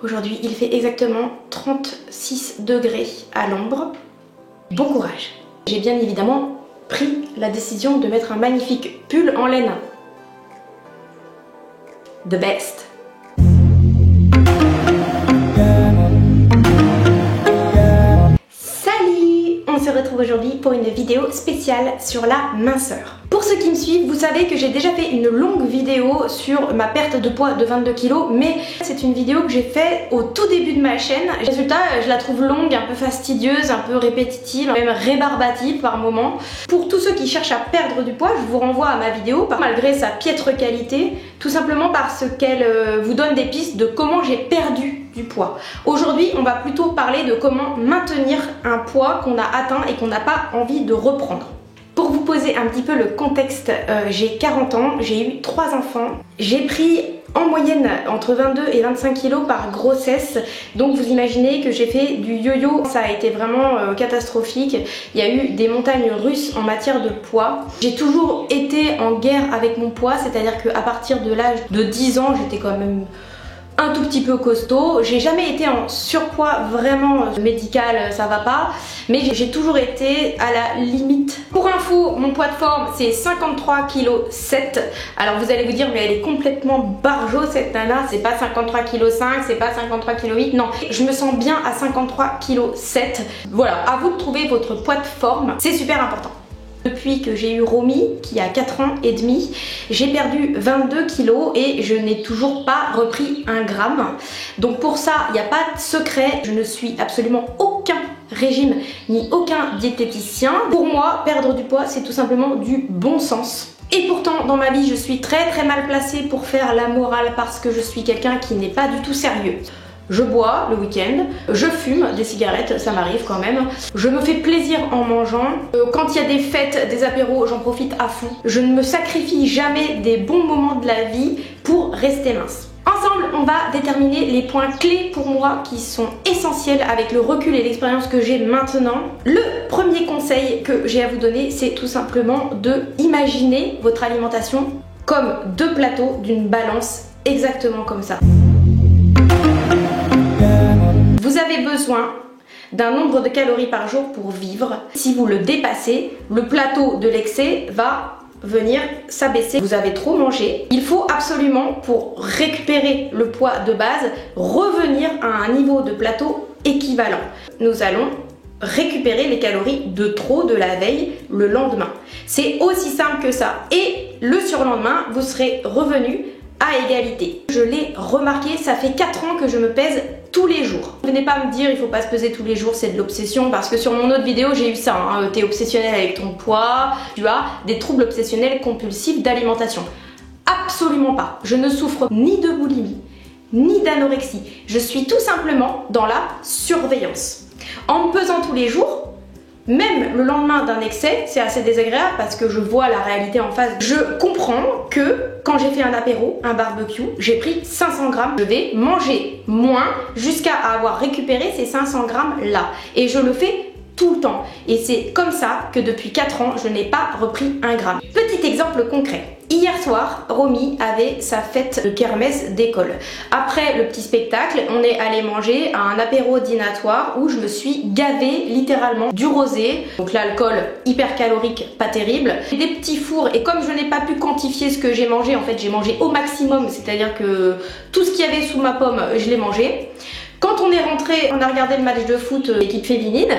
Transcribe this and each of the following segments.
Aujourd'hui, il fait exactement 36 degrés à l'ombre. Bon courage. J'ai bien évidemment pris la décision de mettre un magnifique pull en laine. The best. Salut! On se retrouve aujourd'hui pour une vidéo spéciale sur la minceur. Pour ceux qui me suivent, vous savez que j'ai déjà fait une longue vidéo sur ma perte de poids de 22 kg, mais c'est une vidéo que j'ai faite au tout début de ma chaîne. Résultat, je la trouve longue, un peu fastidieuse, un peu répétitive, même rébarbative par moments. Pour tous ceux qui cherchent à perdre du poids, je vous renvoie à ma vidéo, malgré sa piètre qualité, tout simplement parce qu'elle vous donne des pistes de comment j'ai perdu du poids. Aujourd'hui, on va plutôt parler de comment maintenir un poids qu'on a atteint et qu'on n'a pas envie de reprendre. Pour vous poser un petit peu le contexte, j'ai 40 ans, j'ai eu 3 enfants, j'ai pris en moyenne entre 22 et 25 kg par grossesse, donc vous imaginez que j'ai fait du yo-yo, ça a été vraiment catastrophique. Il y a eu des montagnes russes en matière de poids. J'ai toujours été en guerre avec mon poids, c'est-à-dire qu'à partir de l'âge de 10 ans, j'étais quand même un tout petit peu costaud. J'ai jamais été en surpoids vraiment médical, ça va pas, mais j'ai toujours été à la limite. Pour info, mon poids de forme c'est 53,7 kg. Alors vous allez vous dire mais elle est complètement barjo cette nana, c'est pas 53,5 kg, c'est pas 53,8 kg, non. Je me sens bien à 53,7 kg. Voilà, à vous de trouver votre poids de forme, c'est super important. Depuis que j'ai eu Romy, qui a 4 ans et demi, j'ai perdu 22 kg et je n'ai toujours pas repris 1 gramme. Donc pour ça, il n'y a pas de secret, je ne suis absolument aucun régime ni aucun diététicien. Pour moi, perdre du poids, c'est tout simplement du bon sens. Et pourtant, dans ma vie, je suis très mal placée pour faire la morale parce que je suis quelqu'un qui n'est pas du tout sérieux. Je bois le week-end, je fume des cigarettes, ça m'arrive quand même. Je me fais plaisir en mangeant. Quand il y a des fêtes, des apéros, j'en profite à fond. Je ne me sacrifie jamais des bons moments de la vie pour rester mince. Ensemble, on va déterminer les points clés pour moi qui sont essentiels avec le recul et l'expérience que j'ai maintenant. Le premier conseil que j'ai à vous donner, c'est tout simplement de imaginer votre alimentation comme 2 plateaux d'une balance, exactement comme ça. Vous avez besoin d'un nombre de calories par jour pour vivre. Si vous le dépassez, le plateau de l'excès va venir s'abaisser. Vous avez trop mangé. Il faut absolument, pour récupérer le poids de base, revenir à un niveau de plateau équivalent. Nous allons récupérer les calories de trop de la veille le lendemain. C'est aussi simple que ça. Et le surlendemain, vous serez revenu à égalité. Je l'ai remarqué, ça fait 4 ans que je me pèse tous les jours. Venez pas me dire il faut pas se peser tous les jours, c'est de l'obsession, parce que sur mon autre vidéo j'ai eu ça, hein. T'es obsessionnel avec ton poids, tu as des troubles obsessionnels compulsifs d'alimentation. Absolument pas. Je ne souffre ni de boulimie, ni d'anorexie. Je suis tout simplement dans la surveillance. En me pesant tous les jours, même le lendemain d'un excès, c'est assez désagréable parce que je vois la réalité en face. Je comprends que quand j'ai fait un apéro, un barbecue, j'ai pris 500 grammes. Je vais manger moins jusqu'à avoir récupéré ces 500 grammes là. Et je le fais tout le temps. Et c'est comme ça que depuis 4 ans, je n'ai pas repris 1 gramme. Petit exemple concret. Hier soir, Romy avait sa fête de kermesse d'école. Après le petit spectacle, on est allé manger à un apéro dînatoire où je me suis gavée littéralement du rosé, donc l'alcool hyper calorique, pas terrible, des petits fours, et comme je n'ai pas pu quantifier ce que j'ai mangé, en fait j'ai mangé au maximum, c'est-à-dire que tout ce qu'il y avait sous ma pomme, je l'ai mangé. Quand on est rentré, on a regardé le match de foot équipe féminine.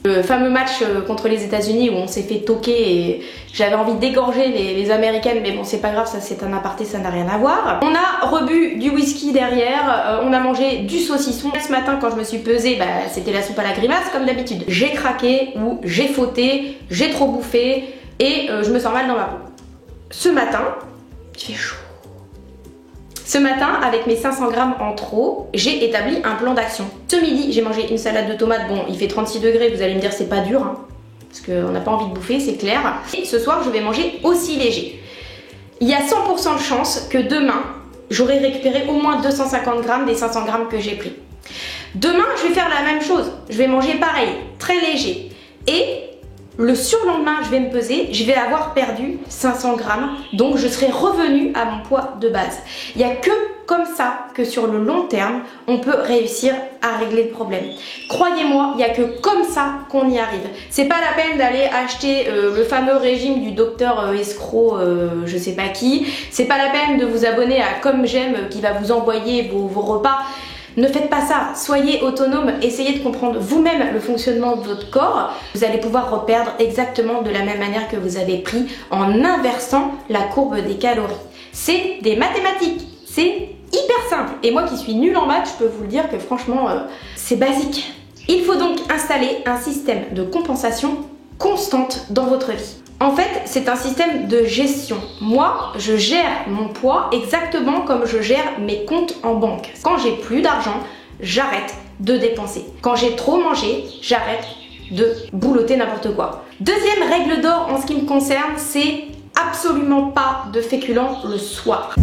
Le fameux match contre les États-Unis où on s'est fait toquer et j'avais envie d'égorger les Américaines, mais bon c'est pas grave, ça c'est un aparté, ça n'a rien à voir. On a rebu du whisky derrière, on a mangé du saucisson. Ce matin quand je me suis pesée, c'était la soupe à la grimace comme d'habitude. J'ai craqué ou j'ai fauté, j'ai trop bouffé et je me sens mal dans ma peau. Ce matin, il fait chaud. Ce matin, avec mes 500 grammes en trop, j'ai établi un plan d'action. Ce midi, j'ai mangé une salade de tomates. Bon, il fait 36 degrés, vous allez me dire c'est pas dur, hein, parce qu'on n'a pas envie de bouffer, c'est clair. Et ce soir, je vais manger aussi léger. Il y a 100% de chance que demain, j'aurai récupéré au moins 250 grammes des 500 grammes que j'ai pris. Demain, je vais faire la même chose. Je vais manger pareil, très léger. Et le surlendemain, je vais me peser, je vais avoir perdu 500 grammes, donc je serai revenue à mon poids de base. Il n'y a que comme ça que sur le long terme, on peut réussir à régler le problème. Croyez-moi, il n'y a que comme ça qu'on y arrive. C'est pas la peine d'aller acheter le fameux régime du docteur escroc, je sais pas qui. C'est pas la peine de vous abonner à Comme J'aime qui va vous envoyer vos repas. Ne faites pas ça, soyez autonome, essayez de comprendre vous-même le fonctionnement de votre corps. Vous allez pouvoir reperdre exactement de la même manière que vous avez pris en inversant la courbe des calories. C'est des mathématiques, c'est hyper simple. Et moi qui suis nulle en maths, je peux vous le dire que franchement, c'est basique. Il faut donc installer un système de compensation constante dans votre vie. En fait, c'est un système de gestion. Moi, je gère mon poids exactement comme je gère mes comptes en banque. Quand j'ai plus d'argent, j'arrête de dépenser. Quand j'ai trop mangé, j'arrête de boulotter n'importe quoi. Deuxième règle d'or en ce qui me concerne, c'est absolument pas de féculents le soir.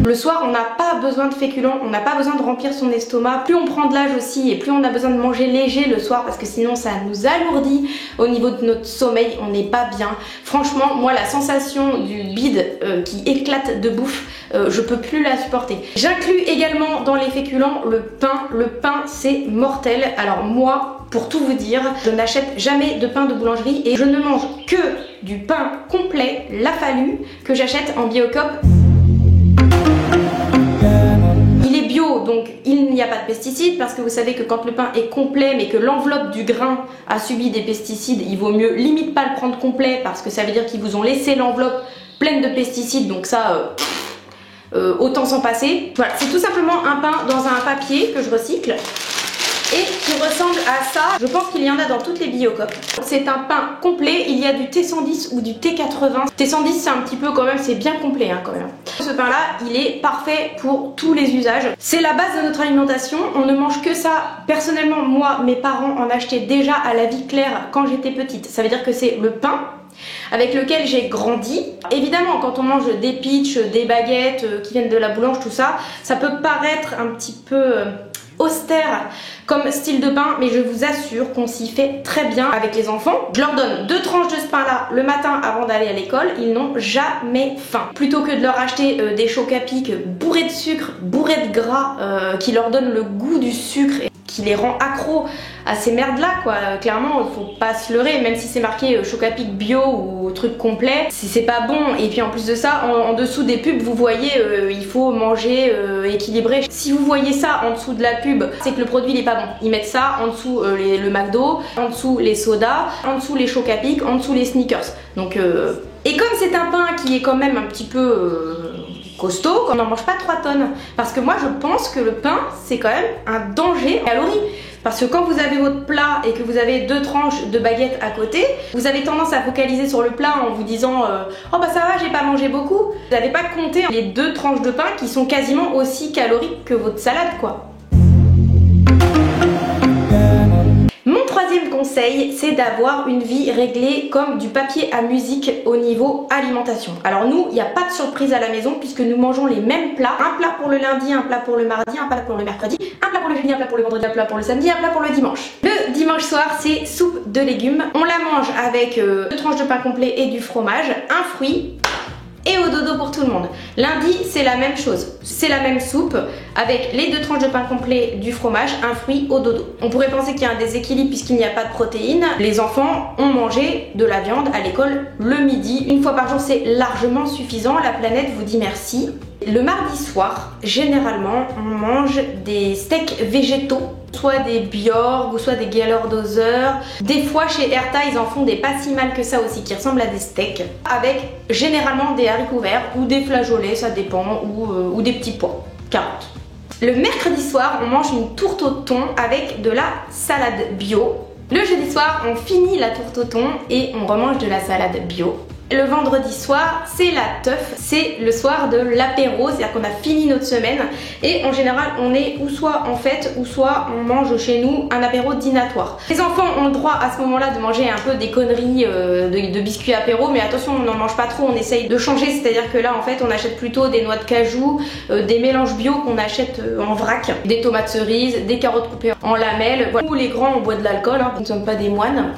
Le soir, on n'a pas besoin de féculents, on n'a pas besoin de remplir son estomac. Plus on prend de l'âge aussi et plus on a besoin de manger léger le soir parce que sinon ça nous alourdit au niveau de notre sommeil, on n'est pas bien. Franchement, moi la sensation du bide qui éclate de bouffe, je peux plus la supporter. J'inclus également dans les féculents le pain. Le pain c'est mortel. Alors moi, pour tout vous dire, je n'achète jamais de pain de boulangerie et je ne mange que du pain complet, la Fallu, que j'achète en Biocoop. Donc il n'y a pas de pesticides parce que vous savez que quand le pain est complet mais que l'enveloppe du grain a subi des pesticides, il vaut mieux limite pas le prendre complet parce que ça veut dire qu'ils vous ont laissé l'enveloppe pleine de pesticides, donc ça autant s'en passer. Voilà, c'est tout simplement un pain dans un papier que je recycle et qui ressemble à ça. Je pense qu'il y en a dans toutes les Biocoop. C'est un pain complet, il y a du T110 ou du T80. T110 c'est un petit peu quand même, c'est bien complet hein, quand même. Ce pain là, il est parfait pour tous les usages. C'est la base de notre alimentation, on ne mange que ça. Personnellement, moi, mes parents en achetaient déjà à la Vie Claire quand j'étais petite. Ça veut dire que c'est le pain avec lequel j'ai grandi. Évidemment, quand on mange des pitchs, des baguettes qui viennent de la boulange, tout ça, ça peut paraître un petit peu austère comme style de pain, mais je vous assure qu'on s'y fait très bien avec les enfants. Je leur donne 2 tranches de ce pain là le matin avant d'aller à l'école, ils n'ont jamais faim. Plutôt que de leur acheter des chocs à pic bourrés de sucre, bourrés de gras, qui leur donnent le goût du sucre et qui les rend accros à ces merdes là quoi. Clairement il faut pas se leurrer, même si c'est marqué choc à pic bio ou truc complet, c'est pas bon. Et puis en plus de ça, en dessous des pubs vous voyez il faut manger équilibré. Si vous voyez ça en dessous de la pub, c'est que le produit il est pas bon. Ils mettent ça en dessous le McDo, en dessous les sodas, en dessous les chocs à pic, en dessous les sneakers. Donc et comme c'est un pain qui est quand même un petit peu costaud, qu'on n'en mange pas 3 tonnes. Parce que moi je pense que le pain c'est quand même un danger en calories. Parce que quand vous avez votre plat et que vous avez 2 tranches de baguette à côté, vous avez tendance à focaliser sur le plat en vous disant oh bah ça va, j'ai pas mangé beaucoup. Vous n'avez pas compté les 2 tranches de pain qui sont quasiment aussi caloriques que votre salade quoi. Mon troisième conseil, c'est d'avoir une vie réglée comme du papier à musique au niveau alimentation. Alors nous, il n'y a pas de surprise à la maison puisque nous mangeons les mêmes plats. Un plat pour le lundi, un plat pour le mardi, un plat pour le mercredi, un plat pour le jeudi, un plat pour le vendredi, un plat pour le samedi, un plat pour le dimanche. Le dimanche soir, c'est soupe de légumes. On la mange avec 2 tranches de pain complet et du fromage, un fruit. Et au dodo pour tout le monde. Lundi, c'est la même chose. C'est la même soupe avec les 2 tranches de pain complet, du fromage, un fruit au dodo. On pourrait penser qu'il y a un déséquilibre puisqu'il n'y a pas de protéines. Les enfants ont mangé de la viande à l'école le midi. 1 fois par jour, c'est largement suffisant. La planète vous dit merci. Le mardi soir, généralement, on mange des steaks végétaux. Soit des Bjorg ou soit des Gellerdoser. Des fois chez Herta ils en font des pas si mal que ça aussi qui ressemblent à des steaks avec généralement des haricots verts ou des flageolets, ça dépend, ou des petits pois, carottes. Le mercredi soir on mange une tourte au thon avec de la salade bio. Le jeudi soir on finit la tourte au thon et on remange de la salade bio. Le vendredi soir, c'est la teuf, c'est le soir de l'apéro, c'est-à-dire qu'on a fini notre semaine et en général on est ou soit en fête ou soit on mange chez nous un apéro dînatoire. Les enfants ont le droit à ce moment-là de manger un peu des conneries de biscuits apéro, mais attention on n'en mange pas trop, on essaye de changer, c'est-à-dire que là en fait on achète plutôt des noix de cajou, des mélanges bio qu'on achète en vrac, des tomates cerises, des carottes coupées en lamelles, voilà. Nous les grands on boit de l'alcool, hein, nous ne sommes pas des moines.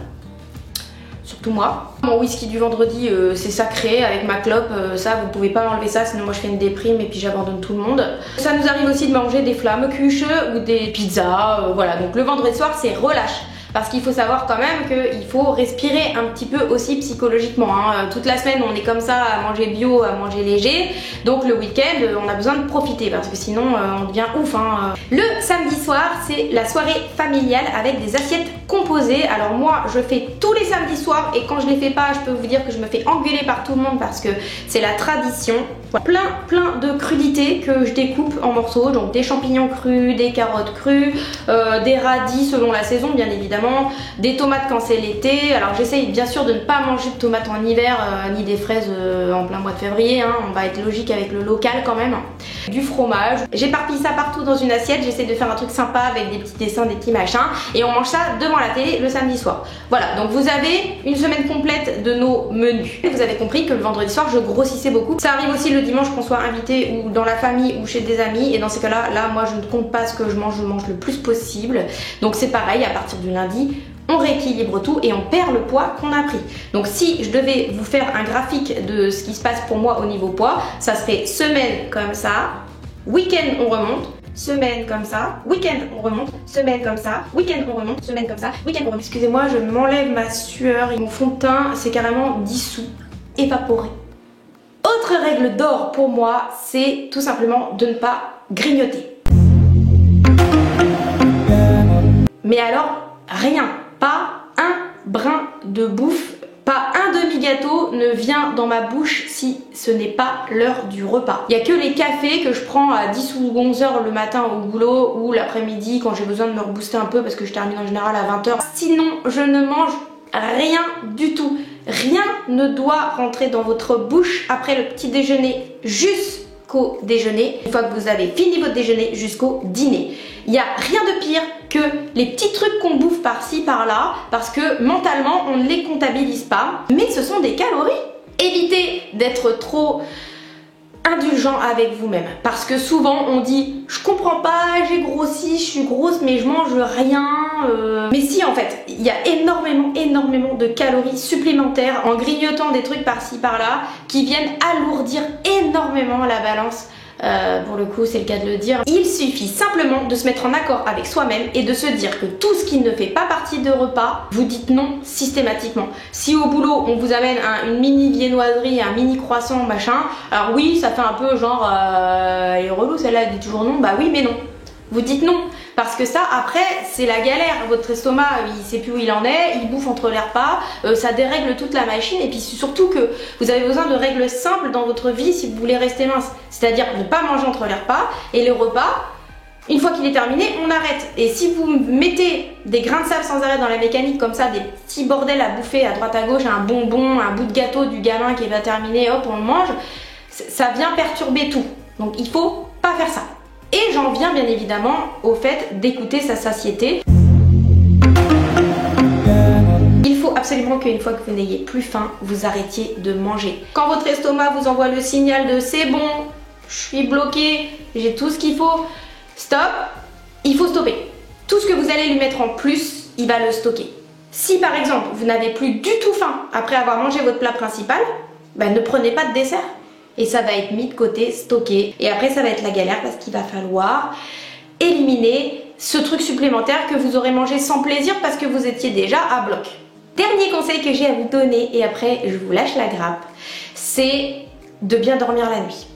surtout moi. Mon whisky du vendredi, c'est sacré avec ma clope, ça vous pouvez pas m'enlever ça, sinon moi je fais une déprime et puis j'abandonne tout le monde. Ça nous arrive aussi de manger des flammekuche ou des pizzas, voilà. Donc le vendredi soir c'est relâche. Parce qu'il faut savoir quand même qu'il faut respirer un petit peu aussi psychologiquement. Hein. Toute la semaine on est comme ça à manger bio, à manger léger. Donc le week-end on a besoin de profiter parce que sinon on devient ouf. Hein. Le samedi soir c'est la soirée familiale avec des assiettes composées. Alors moi je fais tous les samedis soirs et quand je les fais pas je peux vous dire que je me fais engueuler par tout le monde parce que c'est la tradition. Voilà. Plein de crudités que je découpe en morceaux. Donc des champignons crus, des carottes crues, des radis selon la saison bien évidemment. Des tomates quand c'est l'été. Alors j'essaye bien sûr de ne pas manger de tomates en hiver ni des fraises en plein mois de février. Hein. On va être logique avec le local quand même. Du fromage. J'éparpille ça partout dans une assiette. J'essaie de faire un truc sympa avec des petits dessins, des petits machins. Et on mange ça devant la télé le samedi soir. Voilà, donc vous avez une semaine complète de nos menus. Et vous avez compris que le vendredi soir je grossissais beaucoup. Ça arrive aussi le dimanche qu'on soit invité ou dans la famille ou chez des amis. Et dans ces cas-là, moi je ne compte pas ce que je mange le plus possible. Donc c'est pareil, à partir du lundi, on rééquilibre tout et on perd le poids qu'on a pris. Donc si je devais vous faire un graphique de ce qui se passe pour moi au niveau poids, ça serait semaine comme ça, week-end on remonte, semaine comme ça, week-end on remonte, semaine comme ça, week-end on remonte, semaine comme ça, week-end on remonte. Excusez-moi, je m'enlève ma sueur et mon fond de teint, c'est carrément dissous, évaporé. Autre règle d'or pour moi, c'est tout simplement de ne pas grignoter. Mais alors, rien, pas un brin de bouffe, pas un demi-gâteau ne vient dans ma bouche si ce n'est pas l'heure du repas. Il n'y a que les cafés que je prends à 10 ou 11 h le matin au boulot ou l'après-midi quand j'ai besoin de me rebooster un peu parce que je termine en général à 20 h. Sinon, je ne mange rien du tout. Rien ne doit rentrer dans votre bouche après le petit déjeuner jusqu'au déjeuner. Une fois que vous avez fini votre déjeuner jusqu'au dîner. Il n'y a rien de pire que les petits trucs qu'on bouffe par-ci par-là parce que mentalement on ne les comptabilise pas. Mais ce sont des calories. Évitez d'être trop indulgent avec vous-même parce que souvent on dit je comprends pas, j'ai grossi, je suis grosse mais je mange rien. Mais si en fait il y a énormément de calories supplémentaires en grignotant des trucs par-ci par-là qui viennent alourdir énormément la balance. Pour le coup c'est le cas de le dire. Il suffit simplement de se mettre en accord avec soi-même et de se dire que tout ce qui ne fait pas partie de repas, vous dites non systématiquement. Si au boulot on vous amène une mini viennoiserie, un mini croissant machin, alors oui ça fait un peu genre elle est relou celle-là, elle dit toujours non, bah oui mais non. Vous dites non, parce que ça après c'est la galère, votre estomac il sait plus où il en est, il bouffe entre les repas, ça dérègle toute la machine et puis surtout que vous avez besoin de règles simples dans votre vie si vous voulez rester mince, c'est-à-dire ne pas manger entre les repas et les repas, une fois qu'il est terminé on arrête. Et si vous mettez des grains de sable sans arrêt dans la mécanique comme ça, des petits bordels à bouffer à droite à gauche, un bonbon, un bout de gâteau du gamin qui va terminer, hop on le mange, ça vient perturber tout, donc il faut pas faire ça. Et j'en viens bien évidemment au fait d'écouter sa satiété. Il faut absolument qu'une fois que vous n'ayez plus faim, vous arrêtiez de manger. Quand votre estomac vous envoie le signal de c'est bon, je suis bloqué, j'ai tout ce qu'il faut, stop, il faut stopper. Tout ce que vous allez lui mettre en plus, il va le stocker. Si par exemple vous n'avez plus du tout faim après avoir mangé votre plat principal, ben, ne prenez pas de dessert. Et ça va être mis de côté, stocké. Et après ça va être la galère parce qu'il va falloir éliminer ce truc supplémentaire que vous aurez mangé sans plaisir parce que vous étiez déjà à bloc. Dernier conseil que j'ai à vous donner et après je vous lâche la grappe, c'est de bien dormir la nuit.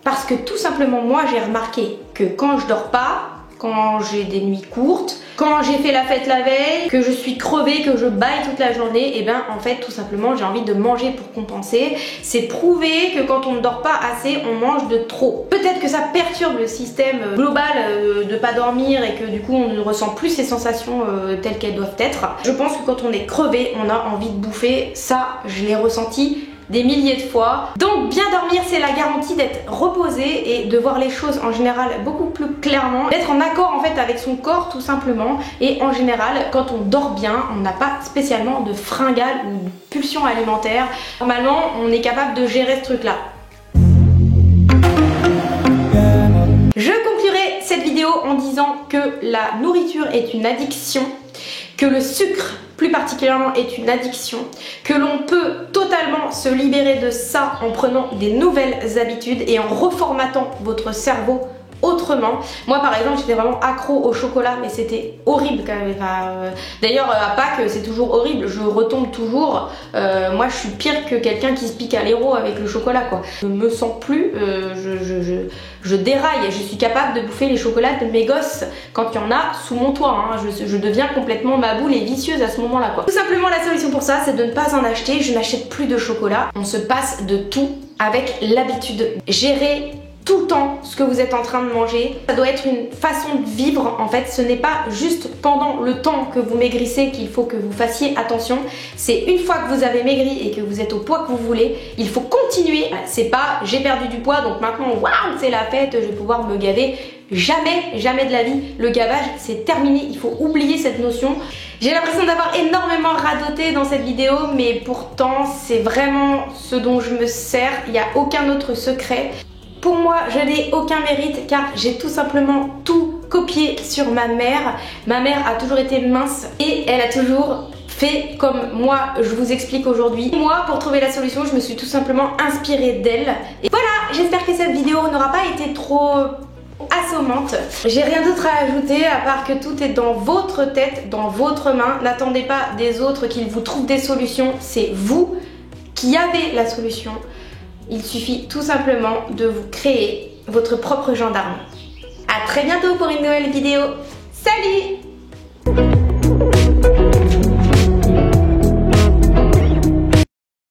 Parce que tout simplement moi j'ai remarqué que quand je dors pas, quand j'ai des nuits courtes, quand j'ai fait la fête la veille, que je suis crevée, que je baille toute la journée, et ben en fait tout simplement j'ai envie de manger pour compenser. C'est prouvé que quand on ne dort pas assez, on mange de trop. Peut-être que ça perturbe le système global de pas dormir et que du coup on ne ressent plus ces sensations telles qu'elles doivent être. Je pense que quand on est crevé, on a envie de bouffer. Ça, je l'ai ressenti des milliers de fois. Donc bien dormir c'est la garantie d'être reposé et de voir les choses en général beaucoup plus clairement, d'être en accord en fait avec son corps tout simplement. Et en général quand on dort bien on n'a pas spécialement de fringales ou de pulsions alimentaires. Normalement on est capable de gérer ce truc là. Je conclurai cette vidéo en disant que la nourriture est une addiction, que le sucre plus particulièrement est une addiction, que l'on peut totalement se libérer de ça en prenant des nouvelles habitudes et en reformatant votre cerveau autrement. Moi par exemple j'étais vraiment accro au chocolat, mais c'était horrible quand même. D'ailleurs à Pâques c'est toujours horrible, je retombe toujours. Moi je suis pire que quelqu'un qui se pique à l'héros avec le chocolat quoi. Je me sens plus, je déraille, je suis capable de bouffer les chocolats de mes gosses quand il y en a sous mon toit, hein. Je deviens complètement ma boule et vicieuse à ce moment là quoi. Tout simplement la solution pour ça c'est de ne pas en acheter, je n'achète plus de chocolat. On se passe de tout avec l'habitude. Gérer tout le temps ce que vous êtes en train de manger. Ça doit être une façon de vivre en fait. Ce n'est pas juste pendant le temps que vous maigrissez qu'il faut que vous fassiez attention. C'est une fois que vous avez maigri et que vous êtes au poids que vous voulez, il faut continuer. C'est pas j'ai perdu du poids donc maintenant waouh c'est la fête, je vais pouvoir me gaver. Jamais, jamais de la vie. Le gavage c'est terminé, il faut oublier cette notion. J'ai l'impression d'avoir énormément radoté dans cette vidéo, mais pourtant c'est vraiment ce dont je me sers. Il n'y a aucun autre secret. Pour moi, je n'ai aucun mérite car j'ai tout simplement tout copié sur ma mère. Ma mère a toujours été mince et elle a toujours fait comme moi je vous explique aujourd'hui. Moi, pour trouver la solution, je me suis tout simplement inspirée d'elle. Et voilà, j'espère que cette vidéo n'aura pas été trop assommante. J'ai rien d'autre à ajouter à part que tout est dans votre tête, dans votre main. N'attendez pas des autres qu'ils vous trouvent des solutions. C'est vous qui avez la solution. Il suffit tout simplement de vous créer votre propre gendarme. A très bientôt pour une nouvelle vidéo. Salut!